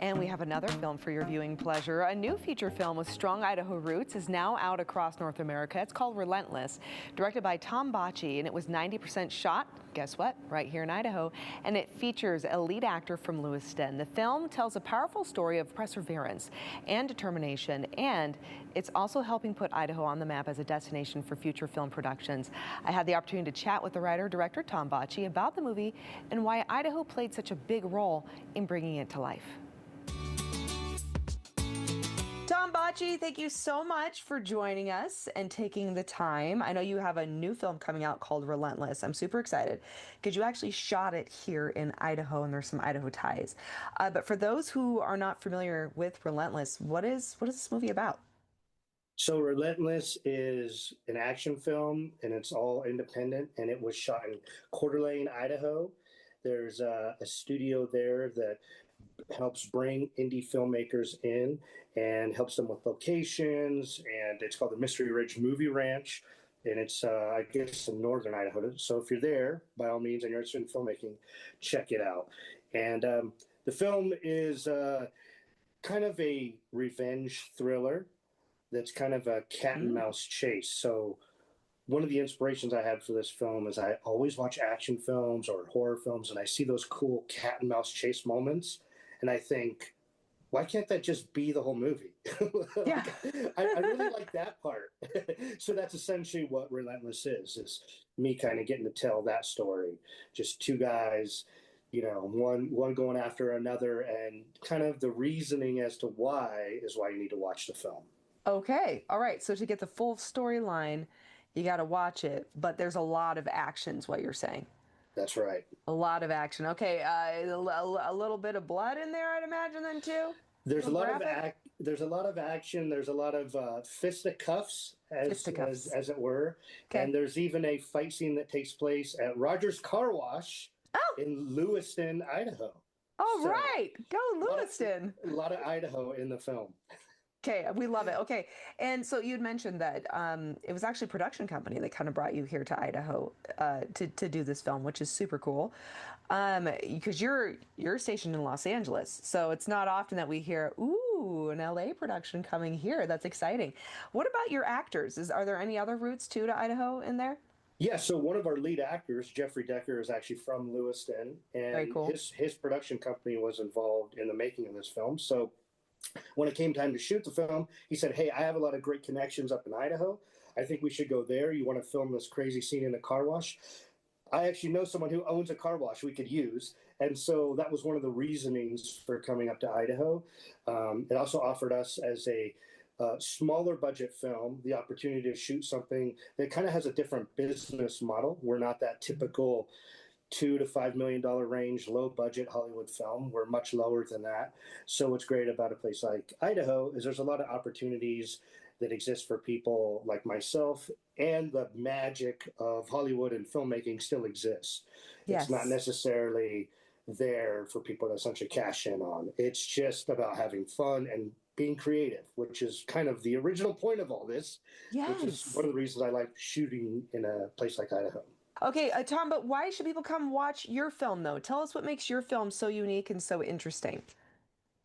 And we have another film for your viewing pleasure. A new feature film with strong Idaho roots is now out across North America. It's called Relentless, directed by Tom Bocci, and it was 90% shot, guess what, right here in Idaho. And it features a lead actor from Lewiston. The film tells a powerful story of perseverance and determination, and it's also helping put Idaho on the map as a destination for future film productions. I had the opportunity to chat with the writer-director Tom Bocci about the movie and why Idaho played such a big role in bringing it to life. Tom Bocci, thank you so much for joining us and taking the time. I know you have a new film coming out called Relentless. I'm super excited because you actually shot it here in Idaho, and there's some Idaho ties. But for those who are not familiar with Relentless, what is this movie about? So Relentless is an action film, and it's all independent, and it was shot in Coeur d'Alene, Idaho. There's a studio there that helps bring indie filmmakers in and helps them with locations, and it's called the Mystery Ridge Movie Ranch, and it's I guess in northern Idaho. So if you're there, by all means, and you're interested in filmmaking, check it out. And the film is kind of a revenge thriller that's kind of a cat and mouse chase. So one of the inspirations I had for this film is I always watch action films or horror films, and I see those cool cat and mouse chase moments, and I think, why can't that just be the whole movie? Yeah. I really like that part. So that's essentially what Relentless is me kind of getting to tell that story. Just two guys, one going after another, and kind of the reasoning as to why is why you need to watch the film. Okay. All right. So to get the full storyline, you got to watch it, but there's a lot of actions, what you're saying. That's right. A lot of action. Okay. A little bit of blood in there, I'd imagine, then too. There's a lot of graphic? there's a lot of action. There's a lot of fisticuffs, Fisticuffs. as it were. Okay. And there's even a fight scene that takes place at Rogers Car Wash Oh, in Lewiston, Idaho. all So right. Go Lewiston. a lot of Idaho in the film. Okay, we love it. Okay, and so you'd mentioned that it was actually a production company that kind of brought you here to Idaho to do this film, which is super cool. Because you're stationed in Los Angeles, so it's not often that we hear, "Ooh, an LA production coming here." That's exciting. What about your actors? Are there any other roots too to Idaho in there? Yeah, so one of our lead actors, Jeffrey Decker, is actually from Lewiston, Very and cool. his production company was involved in the making of this film. So when it came time to shoot the film, he said, "Hey, I have a lot of great connections up in Idaho. I think we should go there. You want to film this crazy scene in a car wash? I actually know someone who owns a car wash we could use." And so that was one of the reasonings for coming up to Idaho. It also offered us, as a smaller budget film, the opportunity to shoot something that kind of has a different business model. We're not that typical $2 to $5 million range, low budget Hollywood film. We're much lower than that. So what's great about a place like Idaho is there's a lot of opportunities that exist for people like myself, and the magic of Hollywood and filmmaking still exists. It's not Yes. necessarily there for people to essentially cash in on. It's just about having fun and being creative, which is kind of the original point of all this, which is Yes. one of the reasons I like shooting in a place like Idaho. Okay, Tom, but why should people come watch your film, though? Tell us what makes your film so unique and so interesting.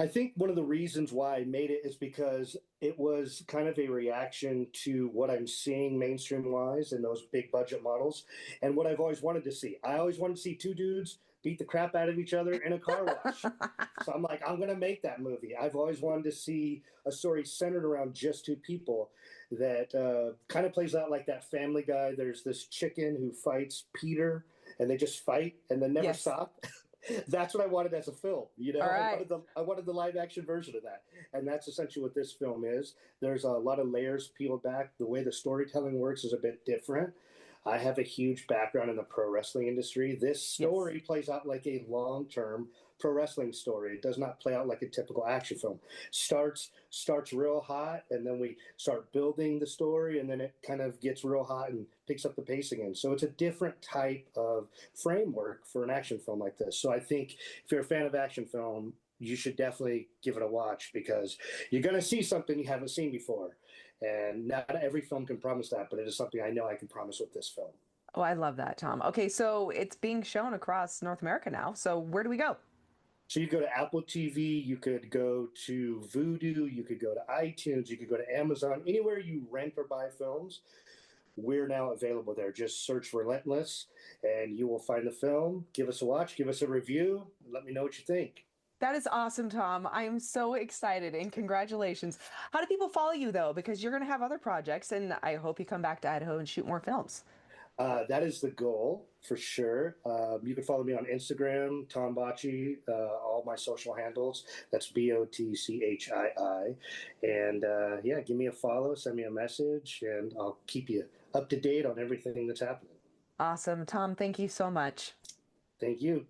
I think one of the reasons why I made it is because it was kind of a reaction to what I'm seeing mainstream wise in those big budget models, and what I've always wanted to see. I always wanted to see two dudes beat the crap out of each other in a car wash. So I'm like, I'm going to make that movie. I've always wanted to see a story centered around just two people that kind of plays out like that Family Guy. There's this chicken who fights Peter, and they just fight and then never Yes. stop. That's what I wanted as a film. All right. I wanted the live action version of that, and that's essentially what this film is. There's a lot of layers peeled back. The way the storytelling works is a bit different. I have a huge background in the pro wrestling industry. This Yes. story plays out like a long term pro wrestling story. It does not play out like a typical action film. Starts real hot, and then we start building the story, and then it kind of gets real hot and picks up the pace again. So it's a different type of framework for an action film like this. So I think if you're a fan of action film, you should definitely give it a watch, because you're going to see something you haven't seen before. And not every film can promise that, but it is something I know I can promise with this film. Oh, I love that, Tom. Okay, so it's being shown across North America now. So where do we go? So you go to Apple TV, you could go to Vudu, you could go to iTunes, you could go to Amazon, anywhere you rent or buy films. We're now available there. Just search Relentless and you will find the film. Give us a watch, give us a review, and let me know what you think. That is awesome, Tom. I am so excited and congratulations. How do people follow you though? Because you're going to have other projects and I hope you come back to Idaho and shoot more films. That is the goal for sure. You can follow me on Instagram, Tom Bocci, all my social handles. That's BOTCHII. And yeah, give me a follow, send me a message, and I'll keep you up to date on everything that's happening. Awesome. Tom, thank you so much. Thank you.